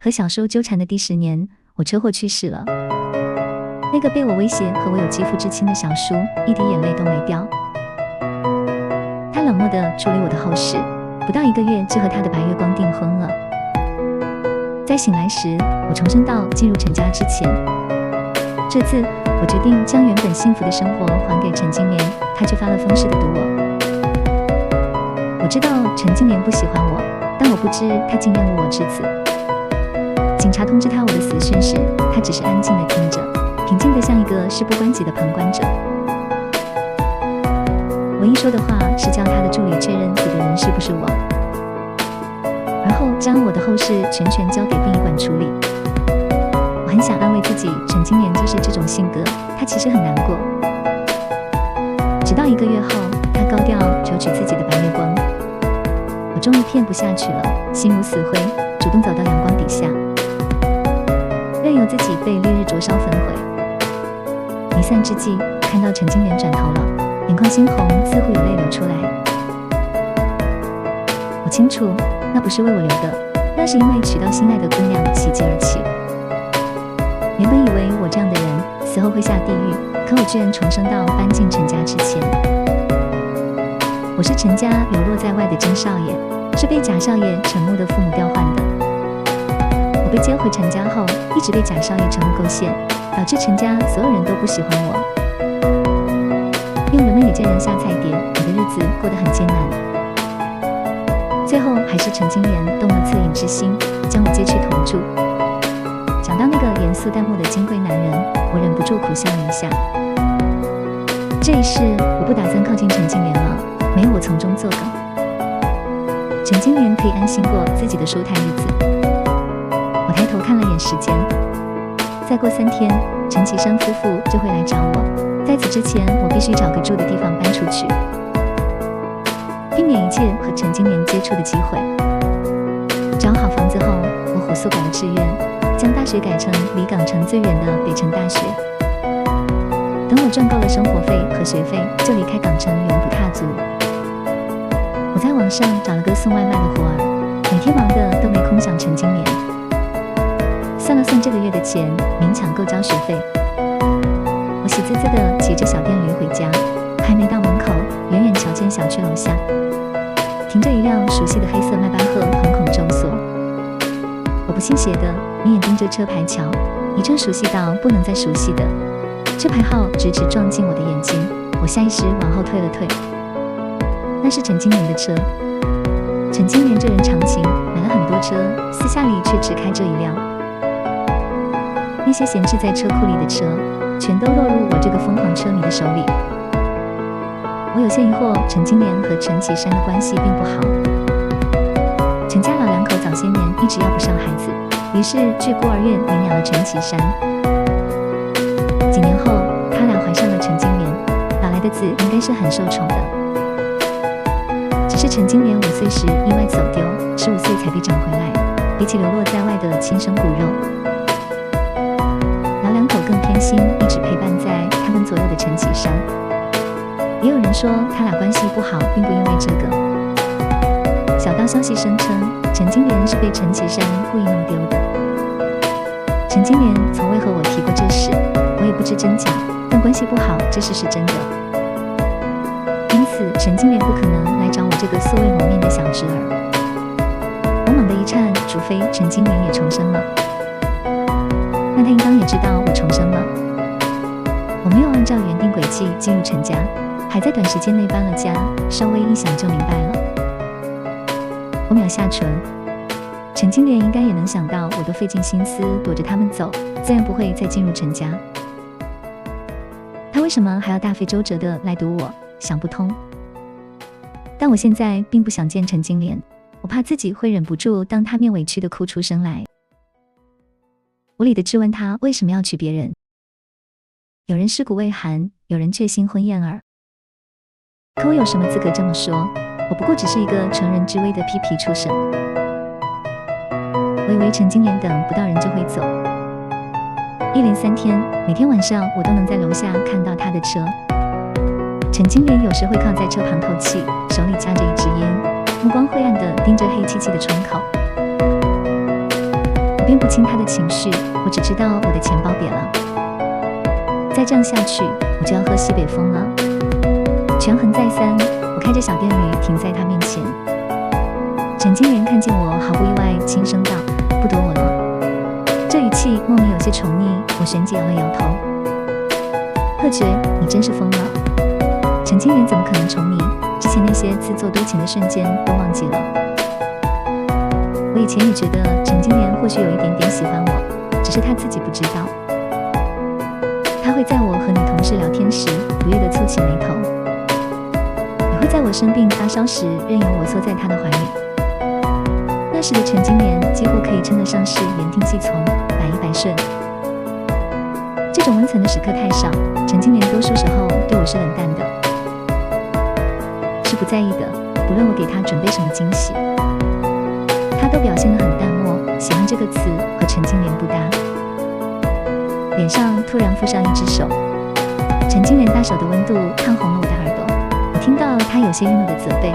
和小叔纠缠的第10年，我车祸去世了。那个被我威胁和我有肌肤之亲的小叔，一滴眼泪都没掉。他冷漠地处理我的后事，不到1个月就和他的白月光订婚了。在醒来时，我重生到进入陈家之前。这次，我决定将原本幸福的生活还给陈金莲，他却发了疯似的堵我。我知道陈金莲不喜欢我，但我不知他竟厌恶我至此。警察通知他我的死讯时，他只是安静地听着，平静得像一个事不关己的旁观者。唯一说的话是叫他的助理确认死的人是不是我，而后将我的后事全权交给殡仪馆处理。我很想安慰自己，陈金莲就是这种性格，她其实很难过。直到1个月后，她高调求娶自己的白月光，我终于骗不下去了，心如死灰，主动走到阳光底下，任由自己被烈日灼烧焚毁。离散之际，看到陈金莲转头了，眼眶猩红，似乎有泪流出来。我清楚，那不是为我流的，那是因为娶到心爱的姑娘喜极而泣。原本以为我这样的人死后会下地狱，可我居然重生到搬进陈家之前。我是陈家流落在外的真少爷，是被贾少爷陈木的父母调换的。我被接回陈家后，一直被贾少爷陈木构陷，导致陈家所有人都不喜欢我。用人们也见人下菜碟，我的日子过得很艰难。最后还是陈金莲动了恻隐之心，将我接去同住。想到那个严肃淡漠的金贵男人，我忍不住苦笑了一下。这一世我不打算靠近陈金莲了，没有我从中作梗，陈金莲可以安心过自己的舒坦日子。我抬头看了眼时间，再过3天，陈其山夫妇就会来找我。在此之前，我必须找个住的地方搬出去，避免一切和陈金莲接触的机会。找好房子后，我火速改了志愿，将大学改成离港城最远的北城大学。等我赚够了生活费和学费，就离开港城，永不踏足。我在网上找了个送外卖的活儿，每天忙的都没空想陈金莲。算了算这个月的钱，勉强够交学费。我喜滋滋地骑着小电驴回家，还没到门口，远远瞧见小区楼下停着一辆熟悉的黑色迈巴赫，瞳孔骤缩。我不信邪的明眼盯着车牌瞧，一阵熟悉到不能再熟悉的车牌号直直撞进我的眼睛，我下意识往后退了退。那是陈金莲的车。陈金莲这人长情，买了很多车，私下里却只开这一辆。那些闲置在车库里的车，全都落入我这个疯狂车迷的手里。我有些疑惑，陈金莲和陈其山的关系并不好。陈家老两口早些年一直要不上孩子，于是去孤儿院领养了陈其山。几年后，他俩怀上了陈金莲，哪来的子应该是很受宠的。只是陈金莲5岁时意外走丢，15岁才被找回来，比起流落在外的亲生骨肉，老两口更偏心一直陪伴在他们左右的陈其山。也有人说他俩关系不好，并不因为这个。小道消息声称，陈金莲是被陈其山故意弄丢的。陈金莲从未和我提过这事，我也不知真假，但关系不好这事是真的。因此，陈金莲不可能来找我这个素未谋面的小侄儿。我猛地一颤，除非陈金莲也重生了。那他应当也知道我重生了。我没有按照原定轨迹进入陈家，还在短时间内搬了家，稍微一想就明白了。我秒下唇，陈金莲应该也能想到，我都费尽心思躲着他们走，自然不会再进入陈家。他为什么还要大费周折地来堵我？想不通。但我现在并不想见陈金莲，我怕自己会忍不住当他面委屈地哭出声来。无理地质问他为什么要娶别人。有人尸骨未寒，有人却新婚燕尔。可我有什么资格这么说？我不过只是一个乘人之危的屁屁畜生。我以为陈金莲等不到人就会走。一连3天，每天晚上我都能在楼下看到他的车。陈金莲有时会靠在车旁透气，手里夹着一支烟，目光灰暗地盯着黑漆漆的窗口。我辨不清他的情绪，我只知道我的钱包瘪了。再这样下去，我就要喝西北风了。权衡再三，我开着小电驴停在他面前。陈金莲看见我，毫不意外，轻声道：“不躲我了。”这语气莫名有些宠溺，我旋即摇了摇头。贺觉，你真是疯了。陈金莲怎么可能宠你？之前那些自作多情的瞬间都忘记了。我以前也觉得陈金莲或许有一点点喜欢我，只是她自己不知道。她会在我和女同事聊天时不悦地蹙起眉头，也会在我生病发烧时任由我缩在她的怀里。那时的陈金莲几乎可以称得上是言听计从，百依百顺。这种温存的时刻太少，陈金莲多数时候对我是冷淡的，是不在意的，不论我给她准备什么惊喜，她都表现得很淡漠。喜欢这个词和陈金莲不搭。脸上突然附上一只手，陈金莲大手的温度烫红了我的耳朵，我听到她有些愠怒的责备：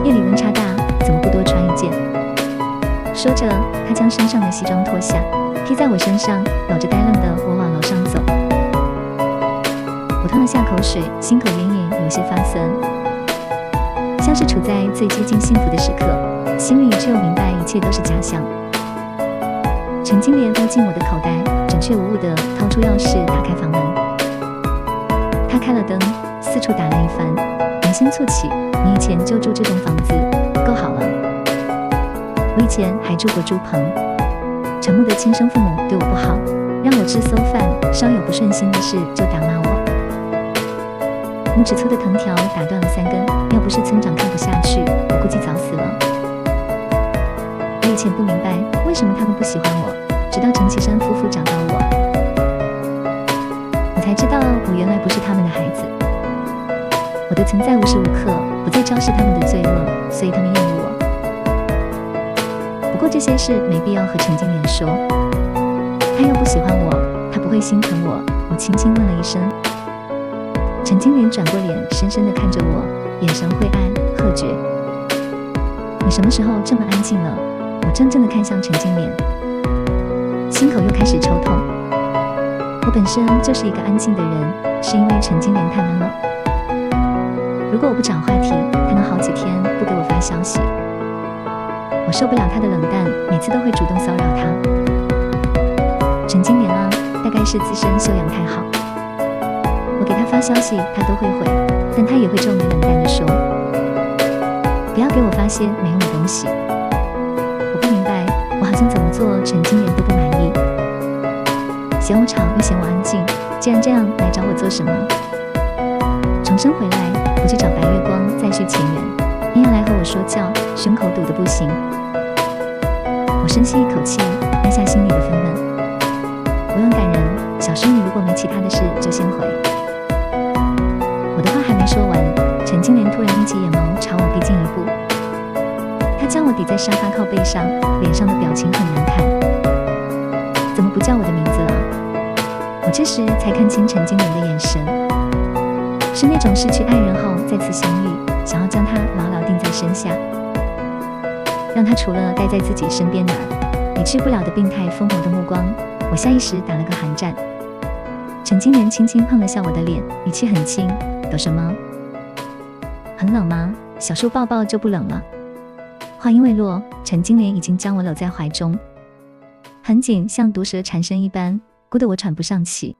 夜里温差大，怎么不多穿一件？说着，她将身上的西装脱下，披在我身上，搂着呆愣的我往楼上走。我吞了下口水，心口隐隐有些发酸，像是处在最接近幸福的时刻，心里却又明白一切都是假象。陈金莲摸进我的口袋，准确无误地掏出钥匙，打开房门。她开了灯，四处打量一番，眉心蹙起：“你以前就住这栋房子，够好了。我以前还住过猪棚。陈木的亲生父母对我不好，让我吃馊饭，稍有不顺心的事就打骂我。拇指粗的藤条打断了3根，要不是村长看不下去，我估计早死了。我以前不明白为什么他们不喜欢我，直到陈其山夫妇找到我，我才知道我原来不是他们的孩子。我的存在无时无刻不在昭示他们的罪恶，所以他们厌恶我。不过这些事没必要和陈金莲说，他要不喜欢我，他不会心疼我。我轻轻问了一声。陈金莲转过脸，深深地看着我，眼神晦暗。贺觉，你什么时候这么安静了？我怔怔地看向陈金莲，心口又开始抽痛。我本身就是一个安静的人，是因为陈金莲太闷了。如果我不找话题，她能好几天不给我发消息。我受不了她的冷淡，每次都会主动骚扰她。陈金莲啊，大概是自身修养太好，我给她发消息她都会回，但她也会皱眉冷淡地说：“不要给我发些没用的东西。”我不明白，我好像怎么做陈金莲都不满意，嫌我吵又嫌我安静，既然这样，来找我做什么？重生回来，我去找白月光再续前缘，硬要来和我说教，胸口堵得不行。我深吸一口气，按下心里的愤懑。我很感人，小叔你如果没其他的事就先回。我的话还没说完，陈金莲突然眯起眼眸朝我逼近一步，她将我抵在沙发靠背上，脸上的表情很难看。怎么不叫我的名字了？我这时才看清陈金莲的眼神，是那种失去爱人后再次相遇，想要将她牢牢定在身下，让她除了待在自己身边哪儿也去不了的病态疯魔的目光。我下意识打了个寒战。陈金莲轻轻碰了下我的脸，语气很轻：“有什么？很冷吗？小树抱抱就不冷了。”话音未落，陈金莲已经将我搂在怀中，很紧，像毒蛇缠身一般，箍得我喘不上气。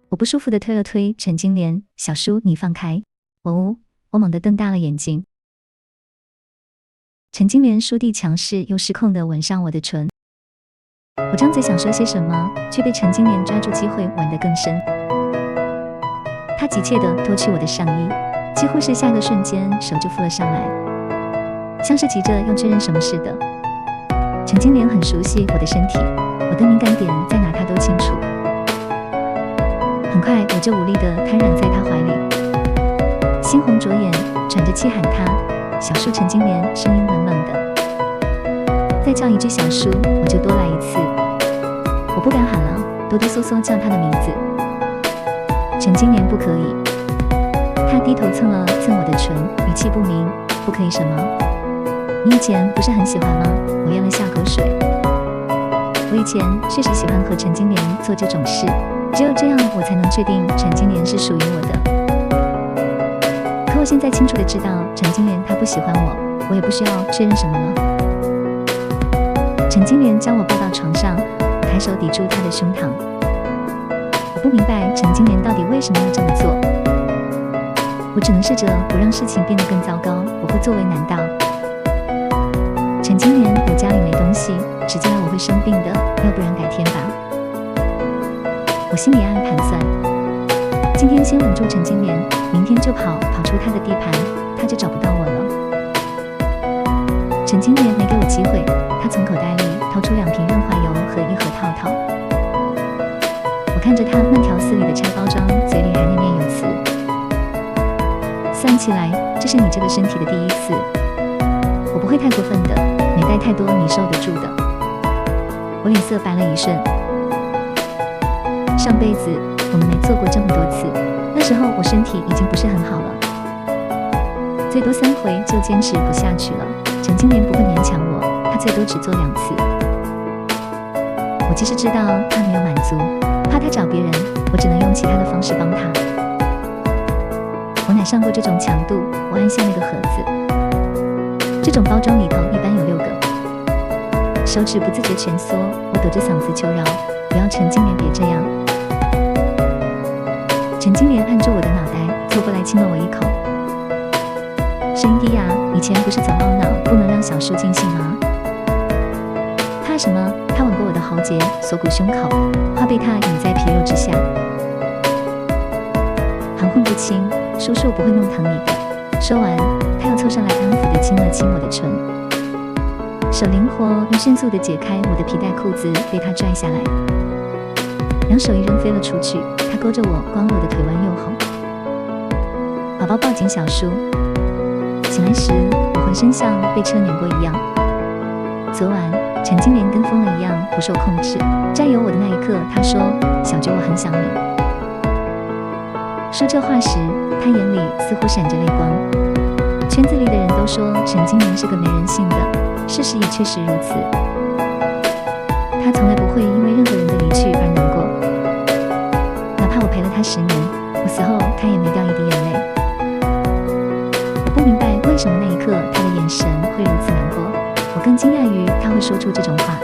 我不舒服地推了推陈金莲：“小叔，你放开。”我猛地瞪大了眼睛。陈金莲倏地强势又失控地吻上我的唇，我张嘴想说些什么，却被陈金莲抓住机会吻得更深。她急切地脱去我的上衣，几乎是下个瞬间手就附了上来，像是急着要确认什么似的。陈金莲很熟悉我的身体，我的敏感点在哪她都清楚。很快我就无力地瘫软在她怀里，猩红着眼，喘着气喊她：“小叔！”陈金莲声音冷冷的。再叫一句小叔，我就多来一次。我不敢喊了，哆哆嗦嗦叫他的名字。陈金莲不可以。他低头蹭了蹭我的唇，语气不明：“不可以什么？”你以前不是很喜欢吗？我咽了下口水。我以前确实喜欢和陈金莲做这种事，只有这样我才能确定陈金莲是属于我的。可我现在清楚地知道，陈金莲她不喜欢我，我也不需要确认什么了。陈金莲将我抱到床上，抬手抵住她的胸膛。我不明白陈金莲到底为什么要这么做，我只能试着不让事情变得更糟糕，我会作为难道。陈金莲，我家里没东西，直接来我会生病的，要不然改天吧。我心里暗暗盘算，今天先稳住陈金莲，明天就跑出她的地盘，她就找不到我了。陈金莲没给我机会，她从口袋里掏出2瓶润滑油和1盒套套。我看着她慢条斯理的拆包装，嘴里还念念有词。算起来，这是你这个身体的第一次，我不会太过分的，没带太多你受得住的。我脸色白了一瞬。上辈子我们没做过这么多次，那时候我身体已经不是很好了，最多3回就坚持不下去了。陈金莲不会勉强我，她最多只做2次。我其实知道她没有满足，怕她找别人，我只能用其他的方式帮她。我哪上过这种强度？我按下那个盒子，这种包装里头一般有6个。手指不自觉蜷缩，我抖着嗓子求饶：“不要，陈金莲，别这样。”陈金莲按住我的脑袋，凑过来亲了我一口，声音低哑：“以前不是总懊恼不能让小叔尽兴吗？”怕什么？他吻过我的喉结，锁骨胸口，话被他隐在皮肉之下。含混不清，叔叔不会弄疼你的。说完，他又凑上来安抚地亲了亲我的唇，手灵活又迅速地解开我的皮带裤子，被他拽下来，2手一扔飞了出去。他勾着我，光我的腿弯又红。宝宝抱紧小叔。醒来时，我浑身像被车碾过一样。昨晚，陈金莲跟疯了一样，不受控制。占有我的那一刻，他说：“小菊，我很想你。”说这话时，他眼里似乎闪着泪光。圈子里的人都说陈金莲是个没人性的，事实也确实如此。他从来不会因为任何人的离去而难过，哪怕我陪了他10年，我死后他也没掉一滴眼泪。我不明白为什么那一刻他的眼神会如此难过，我更惊讶于他会说出这种话。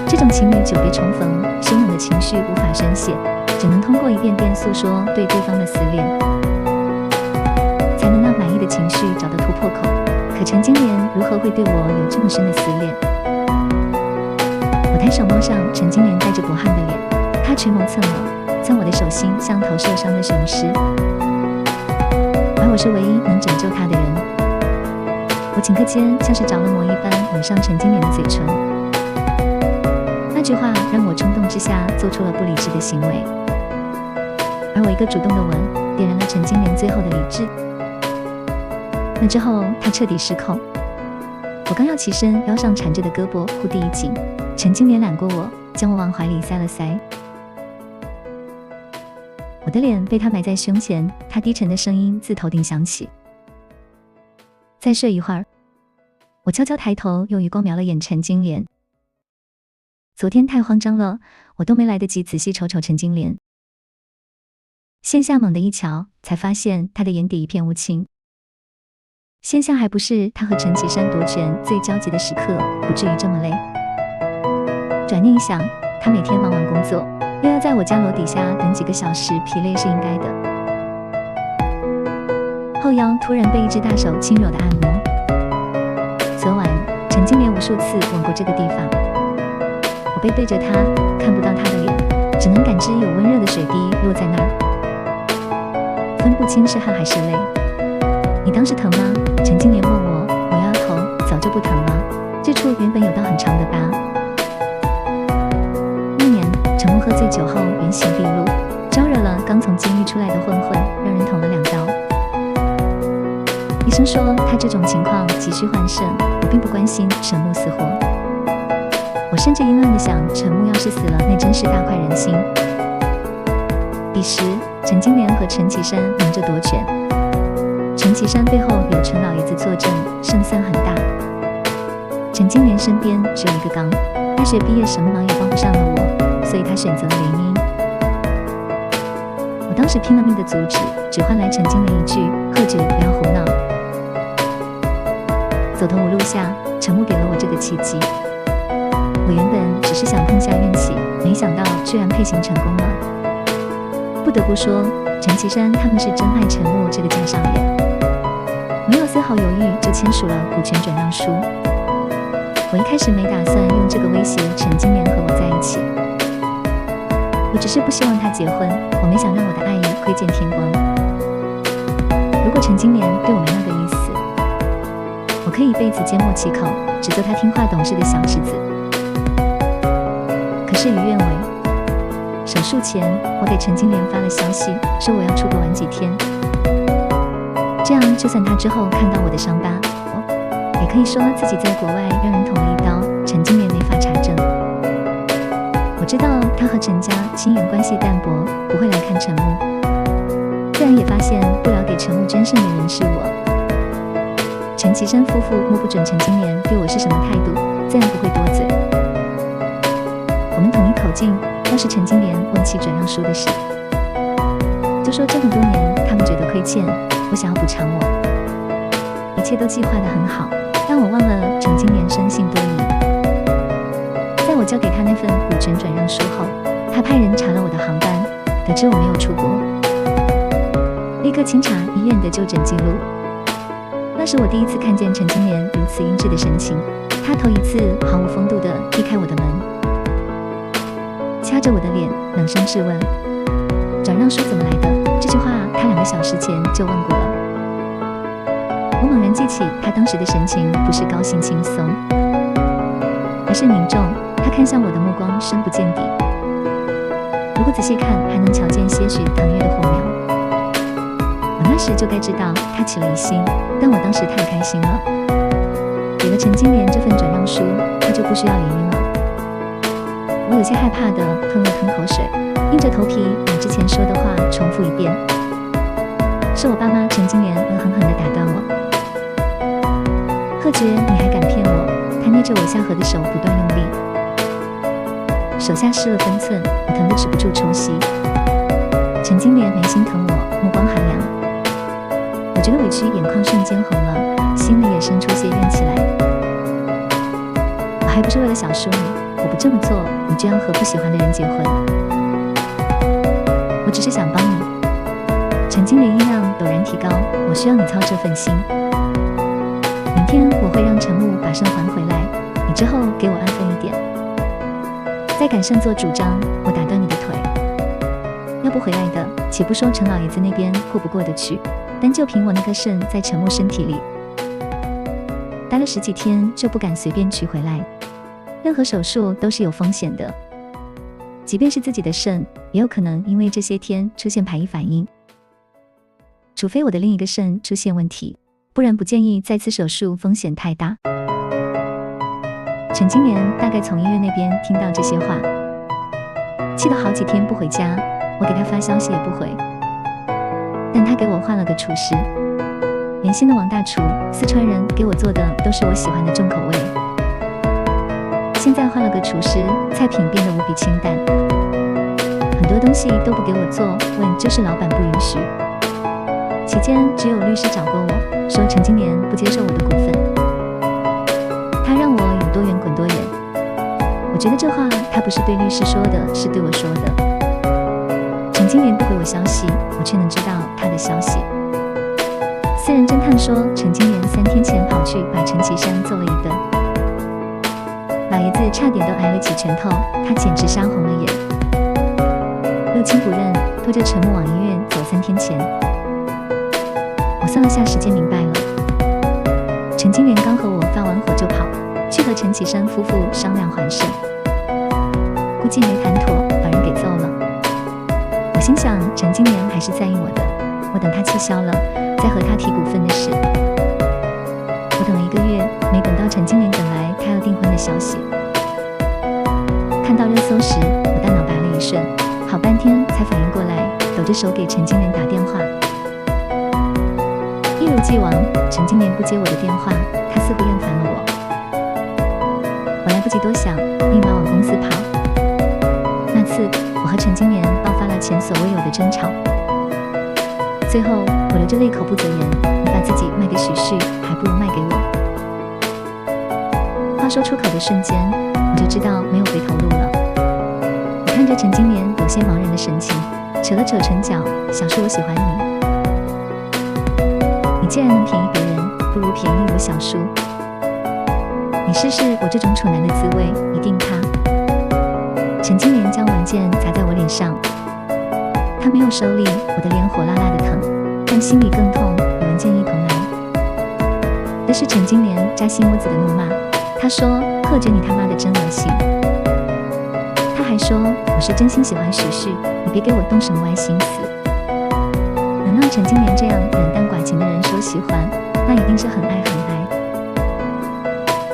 这种情侣久别重逢，汹涌的情绪无法宣泄，只能通过一遍遍诉说对对方的思恋，才能让满意的情绪找到突破口。可陈金莲如何会对我有这么深的思恋？我抬手摸上陈金莲带着薄汗的脸，她垂眸侧耳，攥我的手心像头受伤的雄狮，而我是唯一能拯救她的人。我顷刻间像是着了魔一般吻上陈金莲的嘴唇，那句话让我冲动之下做出了不理智的行为，而我一个主动的吻点燃了陈金莲最后的理智。那之后她彻底失控，我刚要起身，腰上缠着的胳膊忽地一紧，陈金莲揽过我，将我往怀里塞了塞。我的脸被她埋在胸前，她低沉的声音自头顶响起：“再睡一会儿。”我悄悄抬头，用余光瞄了眼陈金莲。昨天太慌张了，我都没来得及仔细瞅瞅陈金莲。线下猛地一瞧，才发现她的眼底一片乌青。线下还不是她和陈启山夺权最焦急的时刻，不至于这么累。转念一想，她每天忙完工作，又要在我家楼底下等几个小时，疲累是应该的。后腰突然被一只大手轻柔的按摩。昨晚陈金莲无数次吻过这个地方，我背对着她，看不到她的脸，只能感知有温热的水滴落在那儿，分不清是汗还是泪。你当时疼吗？陈金莲问我，我摇摇头，早就不疼了。这处原本有道很长的疤。那年陈木喝醉酒后原形毕露，招惹了刚从监狱出来的混混，让人捅了2刀。医生说他这种情况急需换肾，我并不关心陈木死活。我甚至阴暗地想，陈木要是死了，那真是大快人心。彼时陈金莲和陈启山忙着夺权，陈其山背后有陈老爷子坐镇，胜算很大。陈金莲身边只有一个刚，大学毕业什么忙也帮不上了我，所以他选择了联姻。我当时拼了命的阻止，只换来陈金莲一句喝绝不要胡闹。走投无路下，陈木给了我这个契机。我原本只是想碰下运气，没想到居然配型成功了。不得不说，陈其山他们是真爱陈木这个介绍也，没有丝毫犹豫就签署了股权转让书。我一开始没打算用这个威胁陈金莲和我在一起，我只是不希望他结婚，我没想让我的爱意窥见天光。如果陈金莲对我没那个意思，我可以一辈子缄默其口，只做他听话懂事的小世子。可事与愿违，手术前我给陈金莲发了消息，说我要出国玩几天，这样就算他之后看到我的伤疤，也可以说自己在国外让人捅了一刀，陈金莲没法查证。我知道他和陈家亲缘关系淡薄，不会来看陈木，自然也发现不了给陈木捐肾的人是我。陈其山夫妇摸不准陈金莲对我是什么态度，自然不会多嘴。我们统一口径，要是陈金莲问起转让书的事，就说这么多年他们觉得亏欠，我想要补偿我，一切都计划得很好。但我忘了陈金莲生性多疑，在我交给他那份股权转让书后，他派人查了我的航班，得知我没有出国，立刻清查医院的就诊记录。那是我第一次看见陈金莲如此阴鸷的神情，他头一次毫无风度地避开我的门，掐着我的脸冷声质问：转让书怎么来的？这句话他2个小时前就问过了。我猛然记起他当时的神情，不是高兴轻松，而是凝重。他看向我的目光深不见底，如果仔细看，还能瞧见些许唐月的火苗。我那时就该知道他起了疑心，但我当时太开心了。给了陈金莲这份转让书，他就不需要联姻了。我有些害怕地吞了吞口水，硬着头皮把之前说的话重复一遍。是我爸妈陈金莲恶狠狠地打断我：贺爵，你还敢骗我？他捏着我下颌的手不断用力，手下失了分寸，我疼得止不住抽吸。陈金莲没心疼我，目光寒凉。我觉得委屈，眼眶瞬间红了，心里也生出些怨气来。我还不是为了小叔你，我不这么做，你这样和不喜欢的人结婚。我只是想帮你。陈金莲音量陡然提高，我需要你操这份心。明天我会让陈木把肾还回来，你之后给我安分一点。再敢擅作主张，我打断你的腿。要不回来的，且不说陈老爷子那边过不过得去，单就凭我那颗肾在陈木身体里待了10几天，就不敢随便取回来。任何手术都是有风险的，即便是自己的肾，也有可能因为这些天出现排异反应。除非我的另一个肾出现问题，不然不建议再次手术，风险太大。陈金莲大概从医院那边听到这些话，气了好几天不回家，我给他发消息也不回。但他给我换了个厨师，原先的王大厨，四川人，给我做的都是我喜欢的重口味。现在换了个厨师，菜品变得无比清淡，很多东西都不给我做，问就是老板不允许。期间只有律师找过我，说陈金莲不接受我的股份，他让我有多远滚多远。我觉得这话他不是对律师说的，是对我说的。陈金莲不回我消息，我却能知道他的消息。私人侦探说，陈金莲3天前跑去把陈其山揍了一顿，老爷子差点都挨了几拳头，他简直杀红了眼。六亲不认，拖着陈木往医院走3天前。我算了下时间，明白了。陈金莲刚和我发完火就跑，去和陈其山夫妇商量还肾，估计没谈妥，把人给揍了。我心想，陈金莲还是在意我的，我等他气消了，再和他提股份的事。我等了1个月，没等到陈金莲赶来他要订婚的消息。看到热搜时，我大脑白了一瞬，好半天才反应过来，抖着手给陈金莲打电话。1一如既往，陈金莲不接我的电话，她似乎厌烦了我。我来不及多想，立马往公司跑。那次，我和陈金莲爆发了前所未有的争吵。最后，我流着泪口不择言，你把自己卖给许旭，还不如卖给我。话说出口的瞬间，我就知道没有回头路了。我看着陈金莲有些茫然的神情，扯了扯唇角，小叔我喜欢你。你既然能便宜别人，不如便宜我小叔。你试试我这种处男的滋味，一定怕。陈金莲将文件砸在我脸上，她没有收力，我的脸火辣辣的疼，但心里更痛，与文件一同来。这是陈金莲扎心窝子的怒骂，她说：“贺觉你他妈的真恶心。”她还说：“我是真心喜欢许旭，你别给我动什么歪心思。”能让陈金莲这样冷淡寡情的人说喜欢，那一定是很爱很爱。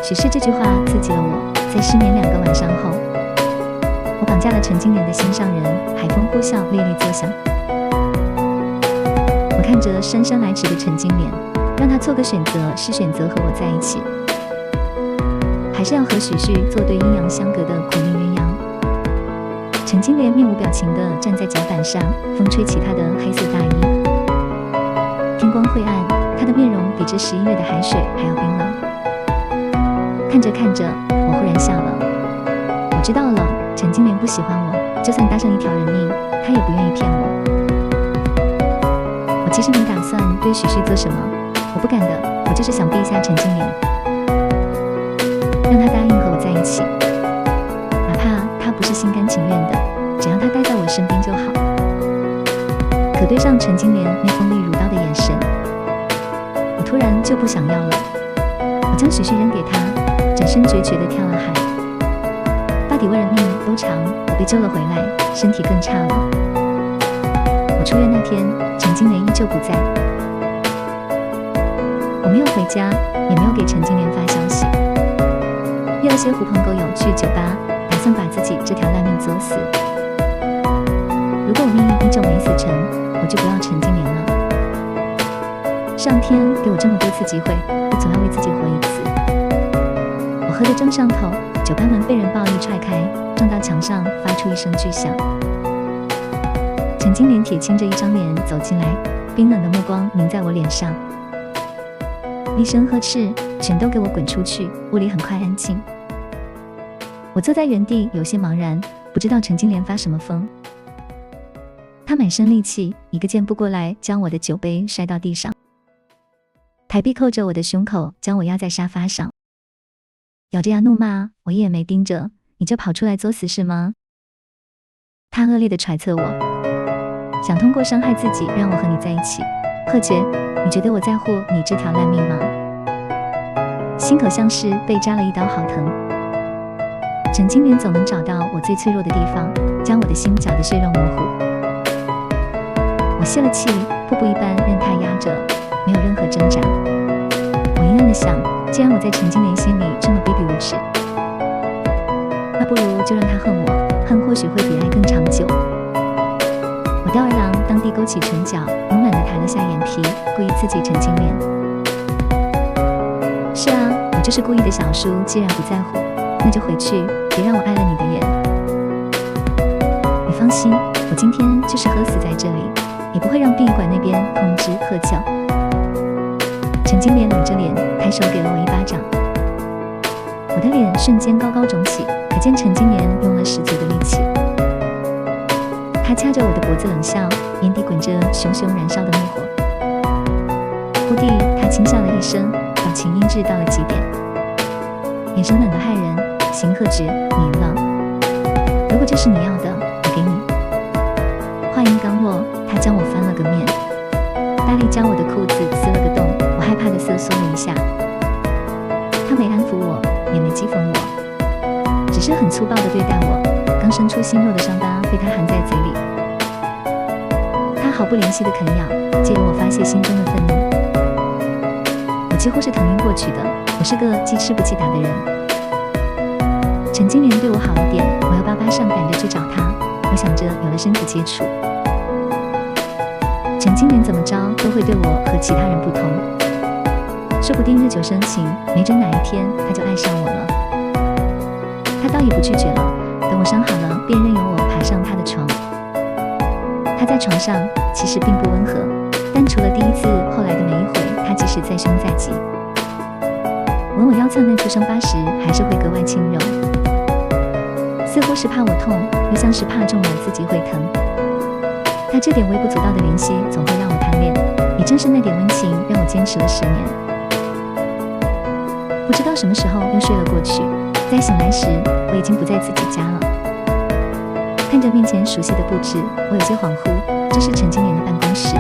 许旭这句话刺激了我，在失眠2个晚上后，我绑架了陈金莲的心上人，海风呼啸，猎猎作响。我看着姗姗来迟的陈金莲，让她做个选择，是选择和我在一起，还是要和许旭做对阴阳相隔的苦命鸳鸯。陈金莲面无表情地站在甲板上，风吹起她的黑色大衣。天光晦暗，她的面容比这11月的海水还要冰冷。看着看着，我忽然笑了。我知道了，陈金莲不喜欢我，就算搭上一条人命，她也不愿意骗我。我其实没打算对许旭做什么，我不敢的，我就是想逼一下陈金莲，让她答应和我在一起，哪怕她不是心甘情愿的，只要她待在我身边就好。可对上陈金莲那锋利如刀的眼神，我突然就不想要了。我将许旭扔给她，转身决绝地跳了海。大抵为人命都长，我被救了回来，身体更差了。我出院那天，陈金莲依旧不在。我没有回家，也没有给陈金莲发消息，约了些狐朋狗友去酒吧，打算把自己这条烂命作死。如果我命运依旧没死成，我就不要陈金莲了。上天给我这么多次机会，我总要为自己活一次。我喝得正上头，酒吧门被人暴力踹开，撞到墙上，发出一声巨响。陈金莲铁青着一张脸走进来，冰冷的目光凝在我脸上，厉声呵斥：“全都给我滚出去！”屋里很快安静。我坐在原地，有些茫然，不知道陈金莲发什么疯。她满身戾气，一个箭步过来，将我的酒杯摔到地上，抬臂扣着我的胸口，将我压在沙发上，咬着牙怒骂。我一眼没盯着，你就跑出来作死是吗？他恶劣地揣测我，想通过伤害自己让我和你在一起。贺觉，你觉得我在乎你这条烂命吗？心口像是被扎了一刀，好疼。陈金莲总能找到我最脆弱的地方，将我的心搅得血肉模糊。我泄了气，瀑布一般任它压着，没有任何挣扎。我阴暗地想，既然我在陈金莲心里这么卑鄙无耻，那不如就让他恨我，恨或许会比爱更长久。我吊儿郎当地勾起唇角，慵懒地抬了下眼皮，故意刺激陈金莲。是啊，我就是故意的，小叔，既然不在乎，那就回去，别让我碍了你的眼。你放心，我今天就是喝死在这里，也不会让殡仪馆那边通知喝酒。陈金莲冷着脸，抬手给了我一巴掌，我的脸瞬间高高肿起，可见陈金莲用了十足的力气。他掐着我的脖子冷笑，眼底滚着熊熊燃烧的怒火。忽地，他轻笑了一声，表情阴鸷到了极点，眼神冷得骇人。邢贺直，你赢了。如果这是你要的，我给你。话音刚落，他将我翻了个面，大力将我的裤子撕了个洞，我害怕地瑟缩了一下。他没安抚我，也没讥讽我，只是很粗暴地对待我。刚生出心肉的伤疤被他含在嘴里，他毫不怜惜地啃咬，借由我发泄心中的愤怒。我几乎是疼晕过去的，我是个既吃不记打的人。陈金莲对我好一点，我要巴巴上赶着去找他。我想着有了身体接触，陈金莲怎么着都会对我和其他人不同。说不定日久生情，没准哪一天他就爱上我了。他倒也不拒绝了，等我伤好了，便任由我爬上他的床。他在床上其实并不温和，但除了第一次，后来的每一回，他即使再凶再急，吻我腰侧那处伤疤时，还是会格外轻柔，似乎是怕我痛，又像是怕中了自己会疼。他这点微不足道的联系，总会让我贪恋，也正是那点温情，让我坚持了10年。不知道什么时候又睡了过去，在醒来时，我已经不在自己家了。看着面前熟悉的布置，我有些恍惚，这是陈金莲的办公室。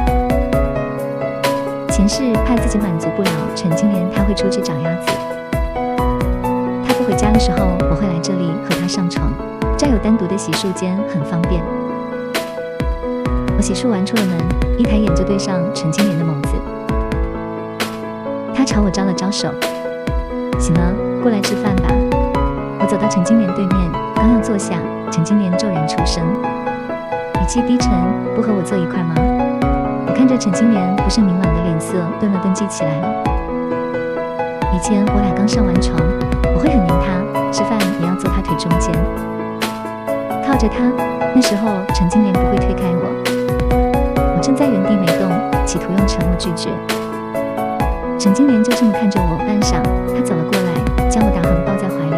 前世怕自己满足不了陈金莲，他会出去找鸭子。他不回家的时候，我会来这里和他上床，这有单独的洗漱间，很方便。我洗漱完出了门，一抬眼就对上陈金莲的眸子。他朝我招了招手，醒了，过来吃饭吧。我走到陈金莲对面，刚要坐下，陈金莲骤然出声，语气低沉，不和我坐一块吗？我看着陈金莲不甚明朗的脸色，顿了顿，记起来了。以前我俩刚上完床，我会很黏他，吃饭也要坐他腿中间，靠着他。那时候陈金莲不会推开我，我正在原地没动，企图用沉默拒绝。陈金莲就这么看着我半晌，他走了过来，将我打横抱在怀里，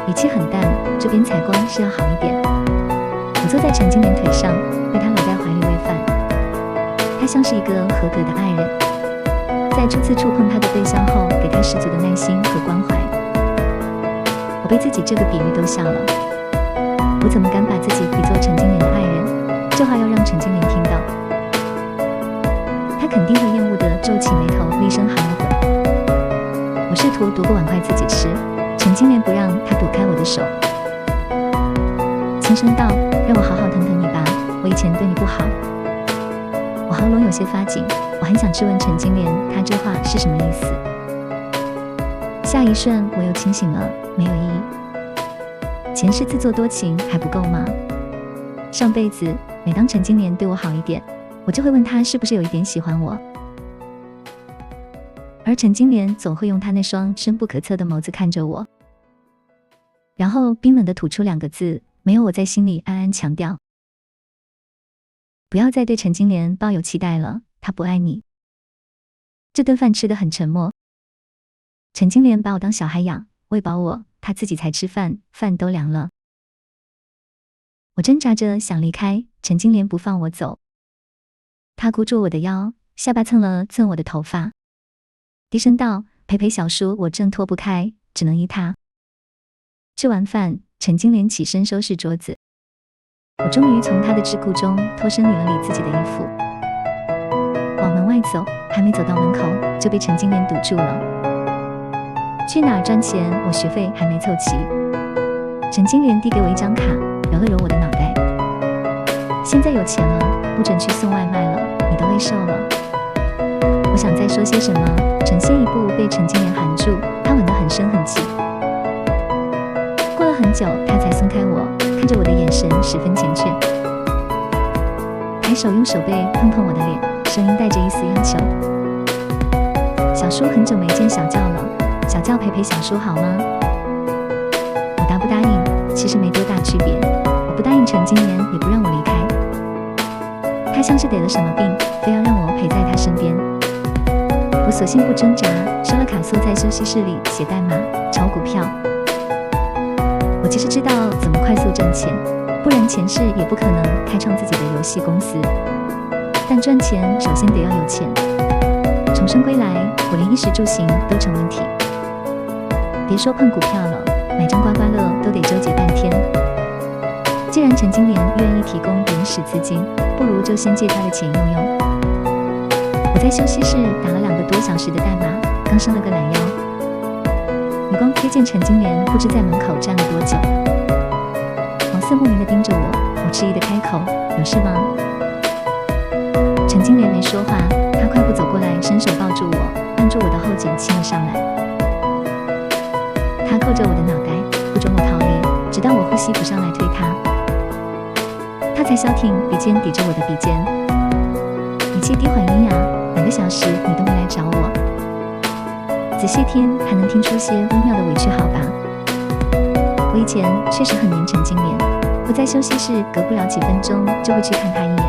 语气很淡，这边采光是要好一点。我坐在陈金莲腿上，被他搂在怀里喂饭。他像是一个合格的爱人，在初次触碰他的对象后，给他十足的耐心和关怀。我被自己这个比喻逗笑了，我怎么敢把自己比作陈金莲的爱人？这话要让陈金莲听到，他肯定会厌恶地皱起眉头，厉声喊我滚。我试图夺过碗筷自己吃，陈金莲不让，他躲开我的手，轻声道：“让我好好疼疼你吧，我以前对你不好。”我喉咙有些发紧，我很想质问陈金莲，他这话是什么意思？下一瞬，我又清醒了，没有意义。前世自作多情还不够吗？上辈子每当陈金莲对我好一点，我就会问他是不是有一点喜欢我，而陈金莲总会用他那双深不可测的眸子看着我，然后冰冷地吐出2个字，没有我在心里暗暗强调：不要再对陈金莲抱有期待了，他不爱你。这顿饭吃得很沉默，陈金莲把我当小孩养，喂饱我，他自己才吃饭，饭都凉了。我挣扎着想离开，陈金莲不放我走，他箍住我的腰，下巴蹭了蹭我的头发，低声道：“陪陪小叔，我正脱不开，只能依他。”吃完饭，陈金莲起身收拾桌子，我终于从他的桎梏中脱身，理了理自己的衣服，往门外走，还没走到门口，就被陈金莲堵住了。去哪儿赚钱？我学费还没凑齐。陈金莲递给我一张卡，揉了揉我的脑袋。现在有钱了，不准去送外卖了，你都累瘦了。我想再说些什么，陈先一步被陈金莲含住，他吻得很深很急。过了很久，他才松开我，看着我的眼神十分缱绻，抬手用手背碰碰我的脸，声音带着一丝央求：“小叔很久没见小教了，小教陪陪小叔好吗？”我答不答应其实没多大区别，我不答应陈金莲，也不让我离开。他像是得了什么病，非要让我陪在他身边。我索性不挣扎，收了卡，缩在休息室里写代码、炒股票。我其实知道怎么快速挣钱，不然前世也不可能开创自己的游戏公司。但赚钱首先得要有钱。重生归来，我连衣食住行都成问题，别说碰股票了，买张刮刮乐都得纠结半天。既然陈金莲愿意提供原始资金，不如就先借他的钱用用。我在休息室打了2个多小时的代码，刚伸了个懒腰。余光瞥见陈金莲不知在门口站了多久，眸色莫名地盯着我，我迟疑地开口：“有事吗？”陈金莲没说话，她快步走过来，伸手抱住我，按住我的后颈亲了上来。她扣着我的脑袋，不准我逃离，直到我呼吸不上来推她，她才消停，鼻尖抵着我的鼻尖，语气低缓阴哑：“哪个个小时你都没来找我，仔细听还能听出些微妙的委屈，好吧？我以前确实很黏陈金莲，我在休息室隔不了几分钟就会去看她一眼，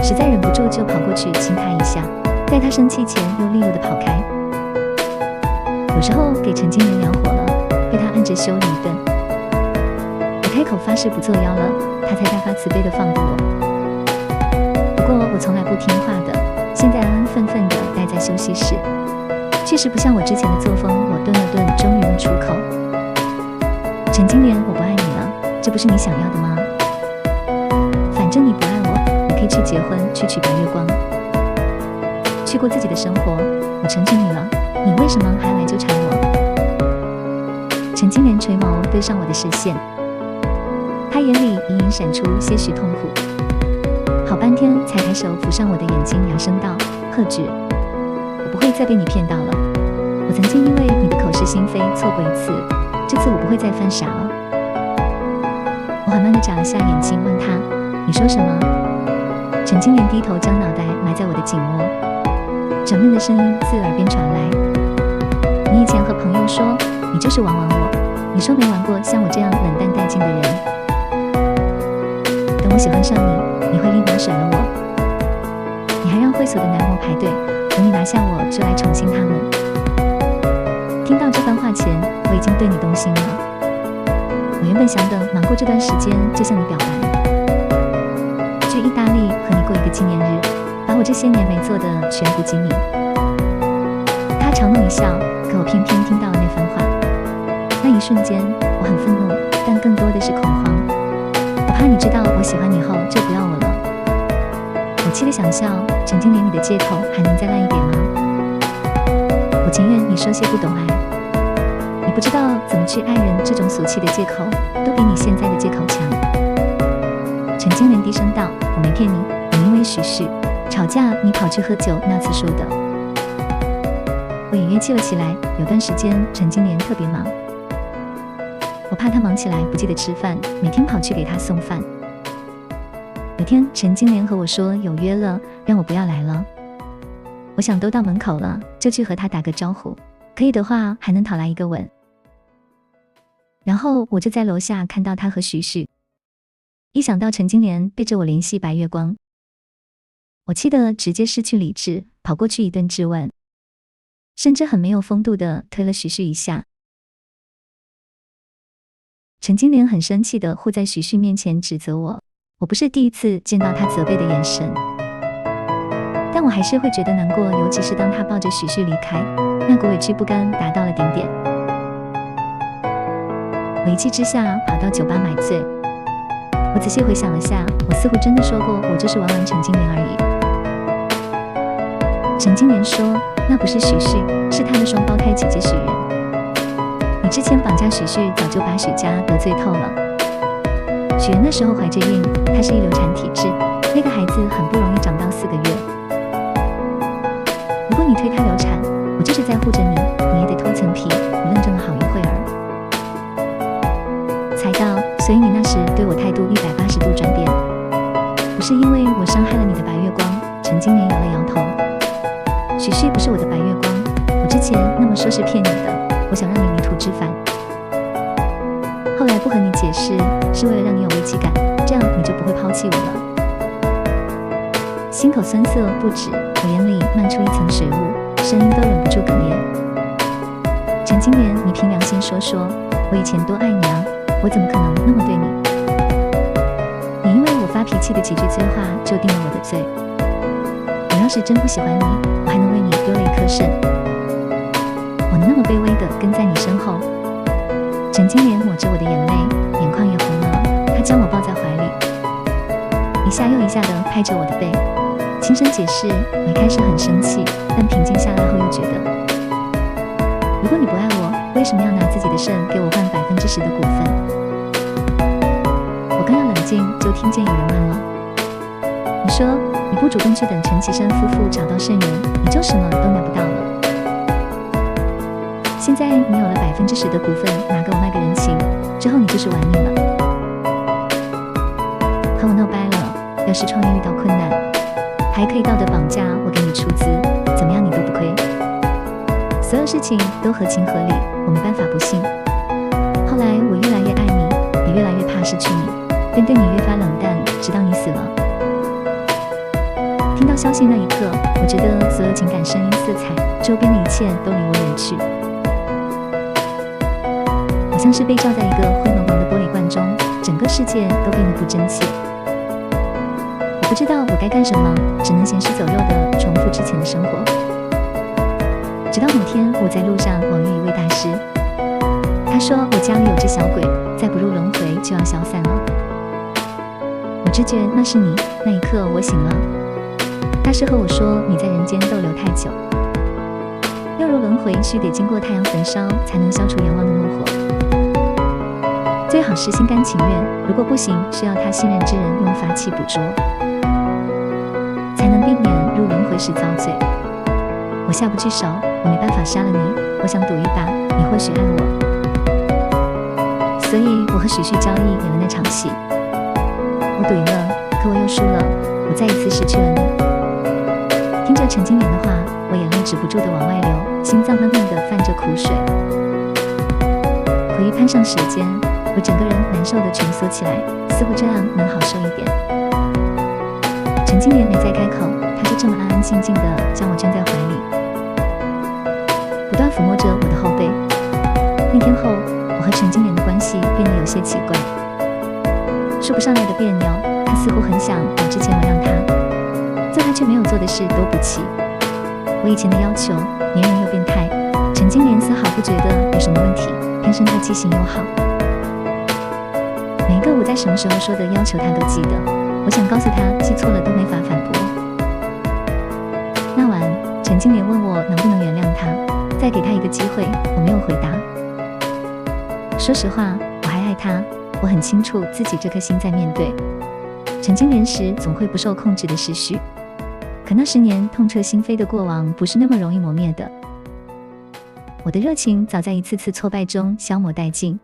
实在忍不住就跑过去亲她一下，在她生气前又利落的跑开。有时候给陈金莲聊火了，被她按着修理一顿。我开口发誓不作妖了，她才大发慈悲的放过我。不过我从来不听话的，现在安安分分的待在休息室，确实不像我之前的作风。我顿了顿，终于问出口：陈金莲，我不爱你了，这不是你想要的吗？反正你不爱我，你可以去结婚，去娶白月光，去过自己的生活，我成全你了，你为什么还要来纠缠我？陈金莲垂眸对上我的视线，她眼里隐隐闪出些许痛苦，好半天才抬手扶上我的眼睛，扬声道：贺芷，我不会再被你骗到了，我曾经因为你的口是心非错过一次，这次我不会再犯傻了。我缓慢地眨了下眼睛，问他：你说什么？陈金莲低头将脑袋埋在我的颈窝，沉闷的声音自耳边传来：你以前和朋友说你就是玩玩我，你说没玩过像我这样冷淡殆尽的人，等我喜欢上你，你会立马甩了我，你还让会所的男模排队，等你拿下我就来宠幸他们。听到这番话前，我已经对你动心了。我原本想等忙过这段时间就向你表白，去意大利和你过一个纪念日，把我这些年没做的全部给你。他嘲弄一笑，可我偏偏听到了那番话。那一瞬间我很愤怒，但更多的是恐慌。我怕你知道我喜欢你后就不要我了。我气得想笑，陈金莲，你的借口还能再烂一点吗？我情愿你说些不懂爱，你不知道怎么去爱人，这种俗气的借口都比你现在的借口强。陈金莲低声道：我没骗你，我因为许旭吵架你跑去喝酒那次说的。我隐约气了起来，有段时间陈金莲特别忙，我怕她忙起来不记得吃饭，每天跑去给她送饭。有天陈金莲和我说有约了，让我不要来了。我想都到门口了，就去和她打个招呼，可以的话还能讨来一个吻。然后我就在楼下看到她和许旭，一想到陈金莲背着我联系白月光，我气得直接失去理智，跑过去一顿质问，甚至很没有风度地推了许旭一下。陈金莲很生气地护在许旭面前指责我，我不是第一次见到他责备的眼神，但我还是会觉得难过，尤其是当他抱着许旭离开，那股委屈不甘达到了顶点。我一气之下跑到酒吧买醉。我仔细回想了下，我似乎真的说过我就是玩玩陈金莲而已。陈金莲说那不是许旭，是他的双胞胎姐姐许媛。你之前绑架许旭，早就把许家得罪透了。许媛那时候怀着孕，她是一流产体质，那个孩子很不容易长到4个月。如果你推她流产，我就是在护着你，你也得脱层皮。我愣怔了好一会儿，才道，所以你那时对我态度180度转变，不是因为我伤害了你的白月光。陈金莲摇了摇头，许旭不是我的白月光，我之前那么说是骗你的，我想让你迷途知返。后来不和你解释，是为了让你有危机感，这样你就不会抛弃我了。心口酸涩不止，我眼里漫出一层水雾，声音都忍不住哽咽。陈金莲，你凭良心说说，我以前多爱你啊，我怎么可能那么对你？你因为我发脾气的几句醉话就定了我的罪。我要是真不喜欢你，我还能为你丢了一颗肾。我能那么卑微的跟在你身后？陈金莲抹着我的眼泪，眼眶也红了。她将我抱在怀里，一下又一下地拍着我的背，轻声解释。我一开始很生气，但平静下来后又觉得，如果你不爱我，为什么要拿自己的肾给我换10%的股份？我刚要冷静，就听见有人问了，你说你不主动去等陈其生夫妇找到肾源，你就什么都拿不到了。现在你有了10%的股份，拿给我卖个人情，之后你就是玩命了。和我闹掰了，要是创业遇到困难，还可以道德绑架我给你出资，怎么样你都不亏。所有事情都合情合理，我没办法不信。后来我越来越爱你，也越来越怕失去你，便对你越发冷淡，直到你死了。听到消息那一刻，我觉得所有情感声音色彩，周边的一切都离我远去。我像是被罩在一个灰蒙蒙的玻璃罐中，整个世界都变得不真切。我不知道我该干什么，只能行尸走肉地重复之前的生活。直到某天，我在路上偶遇一位大师，他说我家里有只小鬼，再不入轮回就要消散了。我直觉那是你，那一刻我醒了。大师和我说，你在人间逗留太久，要入轮回须得经过太阳焚烧，才能消除阎王的怒火。最好是心甘情愿，如果不行，需要他信任之人用法器捕捉，才能避免入轮回时遭罪。我下不去手，我没办法杀了你，我想赌一把，你或许爱我。所以我和许旭交易演了那场戏。我赌赢了，可我又输了，我再一次失去了你。听着陈金莲的话，我眼泪止不住地往外流，心脏闷闷地泛着苦水。苦意攀上舌尖，我整个人难受地蜷缩起来，似乎这样能好受一点。陈金莲没再开口，她就这么安安静静地将我圈在怀里，不断抚摸着我的后背。那天后，我和陈金莲的关系变得有些奇怪，说不上来的别扭。她似乎很想把之前我让她做她却没有做的事都补齐。我以前的要求黏人又变态，陈金莲丝毫不觉得有什么问题，天生她记性又好，每一个我在什么时候说的要求她都记得。我想告诉她，记错了都没法反驳。那晚，陈金莲问我能不能原谅她，再给她一个机会，我没有回答。说实话，我还爱她，我很清楚自己这颗心在面对陈金莲时总会不受控制的失序，可那10年痛彻心扉的过往不是那么容易磨灭的。我的热情早在一次次挫败中消磨殆尽。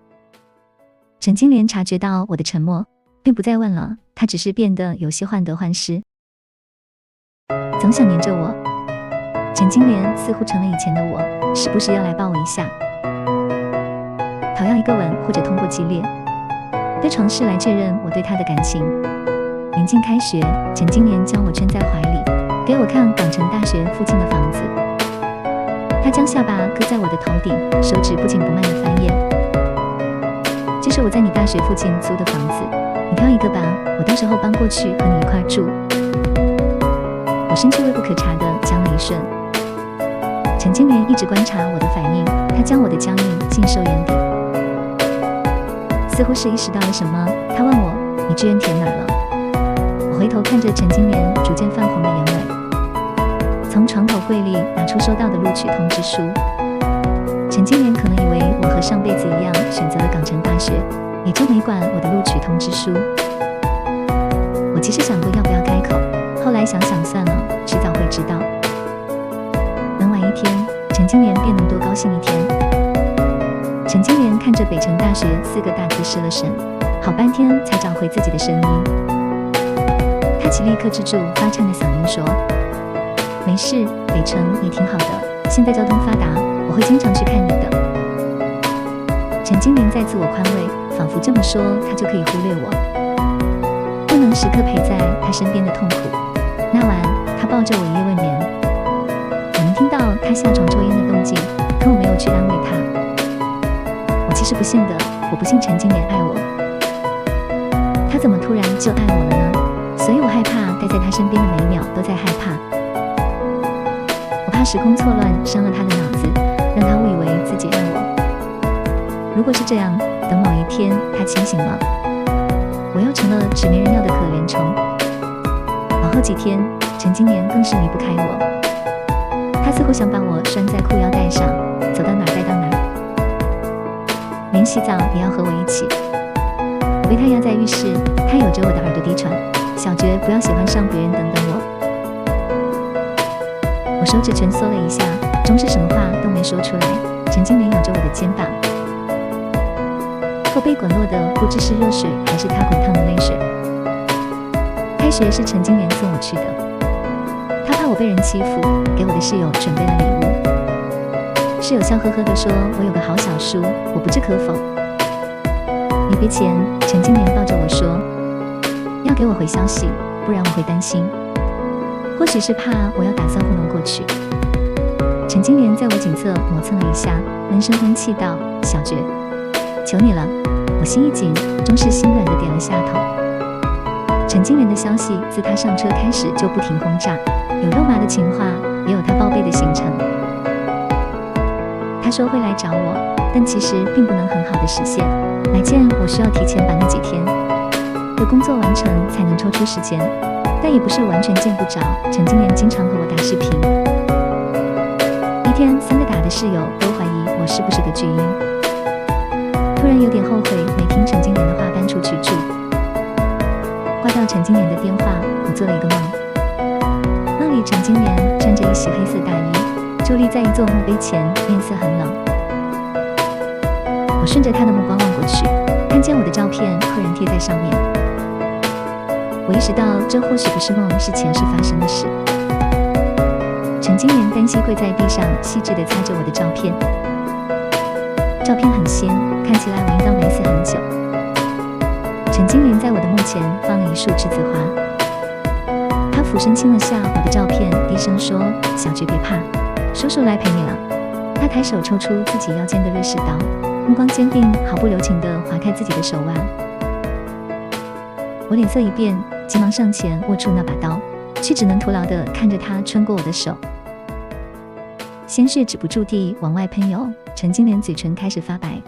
陈金莲察觉到我的沉默，便不再问了，她只是变得有些患得患失，总想黏着我。陈金莲似乎成了以前的我，时不时要来抱我一下，讨要一个吻，或者通过激烈的床事来确认我对她的感情。临近开学，陈金莲将我圈在怀里，给我看港城大学附近的房子。她将下巴搁在我的头顶，手指不紧不慢地翻页。这是我在你大学附近租的房子，你挑一个吧，我到时候搬过去和你一块住。我生气微不可察地僵了一瞬。陈金莲一直观察我的反应，她将我的僵硬尽收眼底。似乎是意识到了什么，她问我，你志愿填哪儿了？我回头看着陈金莲逐渐泛红的眼尾，从床头柜里拿出收到的录取通知书。陈金莲可能以为我和上辈子一样选择了港城大学，也就没管我的录取通知书。我其实想过要不要开口，后来想想算了，迟早会知道。能晚一天，陈金莲便能多高兴一天。陈金莲看着北城大学4个大字失了神，好半天才找回自己的声音。她起立克制住发颤的嗓音说，没事，北城也挺好的，现在交通发达，我会经常去看你的。陈金莲在自我宽慰，仿佛这么说她就可以忽略我，不能时刻陪在她身边的痛苦。那晚她抱着我一夜未眠，我能听到她下床抽烟的动静，可我没有去安慰她。我其实不信的，我不信陈金莲爱我，她怎么突然就爱我了呢？所以我害怕待在她身边的每一秒都在害怕，我怕时空错乱伤了她的脑子，让她误以为自己爱我。如果是这样，等某一天她清醒了，我又成了纸没人要的可怜虫。往后几天，陈金莲更是离不开我，她似乎想把我拴在裤腰带上，走到哪儿带到哪儿，连洗澡也要和我一起。我被她压在浴室，她有着我的耳朵低喘，小觉不要喜欢上别人，等等我。我手指蜷缩了一下，终是什么话都没说出来。陈金莲咬着我的肩膀，后背滚落的不知是热水还是她滚烫的泪水。开学是陈金莲送我去的，我被人欺负，给我的室友准备了礼物。室友笑呵呵地说，我有个好小叔，我不置可否。离别前，陈金莲抱着我说，要给我回消息，不然我会担心。或许是怕我要打算糊弄过去。陈金莲在我颈侧磨蹭了一下，闷声哼气道，小绝，求你了。我心一紧，终是心软地点了下头。陈金莲的消息自他上车开始就不停轰炸，有肉麻的情话，也有他报备的行程。他说会来找我，但其实并不能很好的实现。来见我需要提前把那几天的工作完成，才能抽出时间，但也不是完全见不着。陈金莲经常和我打视频，一天3个打的室友都怀疑我是不是个巨婴。突然有点后悔没听陈金莲的话搬出去住。挂掉陈金莲的电话，我做了一个梦，梦里陈金莲穿着一袭黑色大衣，伫立在一座墓碑前，面色很冷。我顺着他的目光望过去，看见我的照片赫然贴在上面。我意识到这或许不是梦，是前世发生的事。陈金莲单膝跪在地上，细致地擦着我的照片。照片很新，看起来我应当没死很久。陈金莲在我的墓前放了一束栀子花，她俯身亲了下我的照片，低声说，小菊别怕，叔叔来陪你了。她抬手抽出自己腰间的瑞士刀，目光坚定，毫不留情地划开自己的手腕。我脸色一变，急忙上前握住那把刀，却只能徒劳地看着它穿过我的手，鲜血止不住地往外喷涌。陈金莲嘴唇开始发白，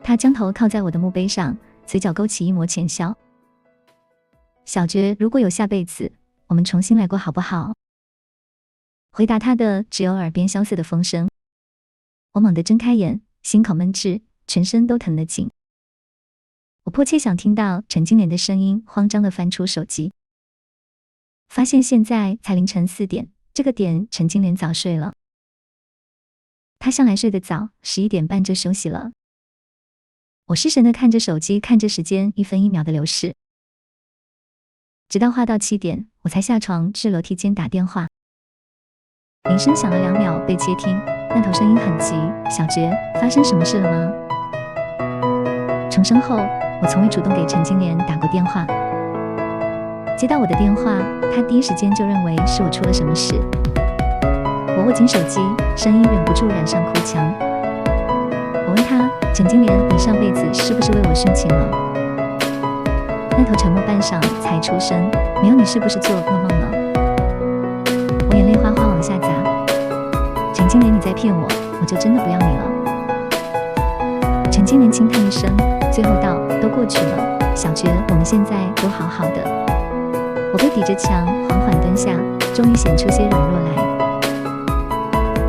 她将头靠在我的墓碑上，嘴角勾起一抹浅笑。小觉，如果有下辈子，我们重新来过好不好？回答他的只有耳边萧瑟的风声。我猛地睁开眼，心口闷滞，全身都疼得紧。我迫切想听到陈金莲的声音，慌张地翻出手机，发现现在才凌晨4点，这个点陈金莲早睡了。她向来睡得早，11点半就休息了。我失神地看着手机，看着时间一分一秒的流逝，直到画到7点，我才下床至楼梯间打电话。铃声响了2秒被接听，那头声音很急，小觉，发生什么事了吗？重生后，我从未主动给陈金莲打过电话。接到我的电话，她第一时间就认为是我出了什么事。我握紧手机，声音忍不住染上哭腔。我问她，陈金莲，你上辈子是不是为我殉情了？那头沉默半晌才出声，没有，你是不是做噩梦了？我眼泪哗哗往下砸。陈金莲，你在骗我，我就真的不要你了。陈金莲轻叹一声，最后道，都过去了，小觉，我们现在都好好的。我背抵着墙，缓缓蹲下，终于显出些软弱来。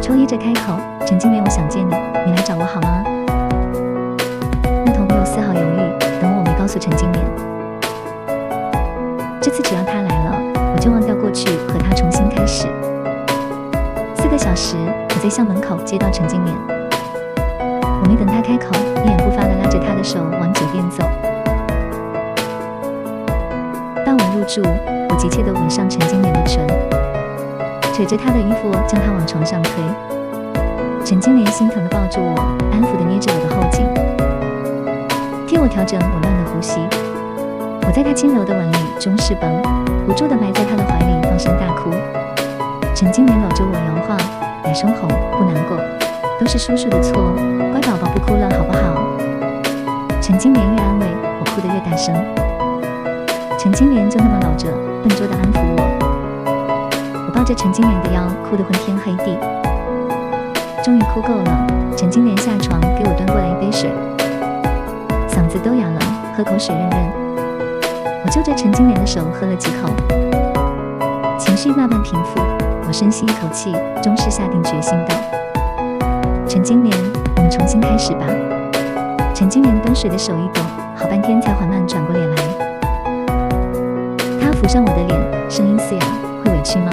抽噎着开口，陈金莲，我想见你，你来找我好吗？那头没有丝毫犹豫，等我没告诉陈金莲。这次只要他来了，我就忘掉过去，和他重新开始。4个小时，我在校门口接到陈金莲。我没等他开口，一言不发地拉着他的手往酒店走。当我入住，我急切地吻上陈金莲的唇，扯着她的衣服将她往床上推。陈金莲心疼地抱住我，安抚地捏着我的后颈，替我调整我乱的呼吸。我在她轻柔的吻里终是崩，不住地埋在她的怀里放声大哭。陈金莲搂着我摇晃，脸生红，不难过，都是叔叔的错，乖宝宝不哭了好不好？陈金莲越安慰，我哭得越大声。陈金莲就那么搂着，笨拙地安抚我。我抱着陈金莲的腰，哭得昏天黑地。终于哭够了，陈金莲下床给我端过来一杯水，嗓子都哑了，喝口水润润。我就着陈金莲的手喝了几口，情绪慢慢平复。我深吸一口气，终是下定决心道：陈金莲，我们重新开始吧。陈金莲端水的手一抖，好半天才缓慢转过脸来。她扶上我的脸，声音嘶哑：会委屈吗？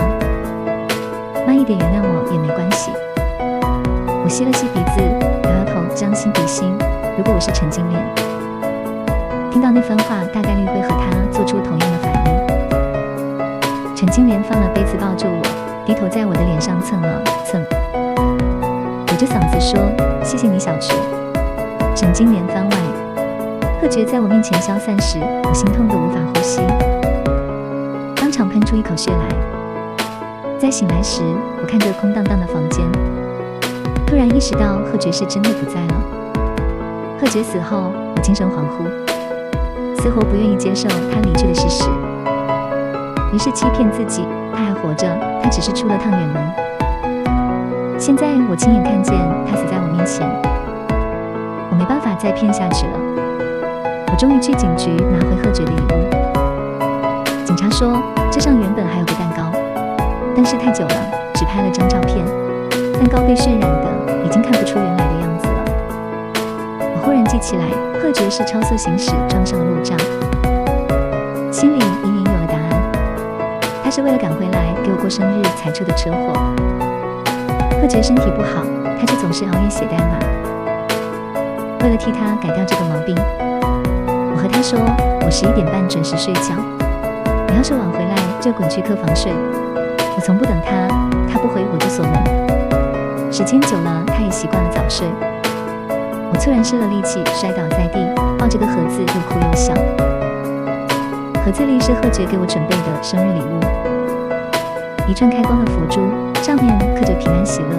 慢一点原谅我也没关系。我吸了吸鼻子，摇摇头，将心比心。如果我是陈金莲，听到那番话，大概率会和他做出同样的反应。陈陈金莲放了杯子抱住我，低头在我的脸上蹭了蹭，捂着嗓子说：“谢谢你小池。”陈金莲番外，贺觉在我面前消散时，我心痛得无法呼吸，当场喷出一口血来。在醒来时，我看着空荡荡的房间，突然意识到贺觉是真的不在了。贺觉死后，我精神恍惚，死活不愿意接受他离去的事实，于是欺骗自己，他还活着，他只是出了趟远门。现在我亲眼看见他死在我面前，我没办法再骗下去了。我终于去警局拿回贺觉的遗物。警察说，车上原本还有个蛋糕，但是太久了，只拍了张照片，蛋糕被渲染的已经看不出原来的样子了。我忽然记起来，贺觉是超速行驶撞上了路障，心里隐隐有了答案。他是为了赶回来给我过生日才出的车祸。贺觉身体不好，他却总是熬夜写代码。为了替他改掉这个毛病，我和他说，我11点半准时睡觉，你要是晚回来就滚去客房睡。我从不等他，他不回我就锁门。时间久了，他也习惯了早睡。我猝然失了力气，摔倒在地，抱着个盒子又哭又笑。盒子里是贺觉给我准备的生日礼物，一串开光的佛珠，上面刻着平安喜乐，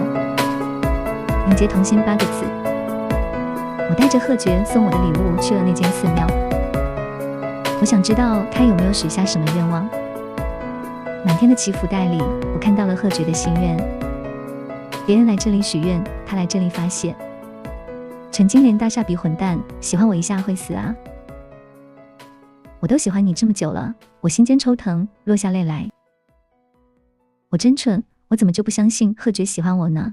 迎接同心8个字。我带着贺觉送我的礼物去了那间寺庙，我想知道他有没有许下什么愿望。满天的祈福袋里，我看到了贺觉的心愿。别人来这里许愿，他来这里发泄。陈金莲大厦比混蛋，喜欢我一下会死啊！我都喜欢你这么久了，我心间抽疼，落下泪来。我真蠢，我怎么就不相信贺觉喜欢我呢？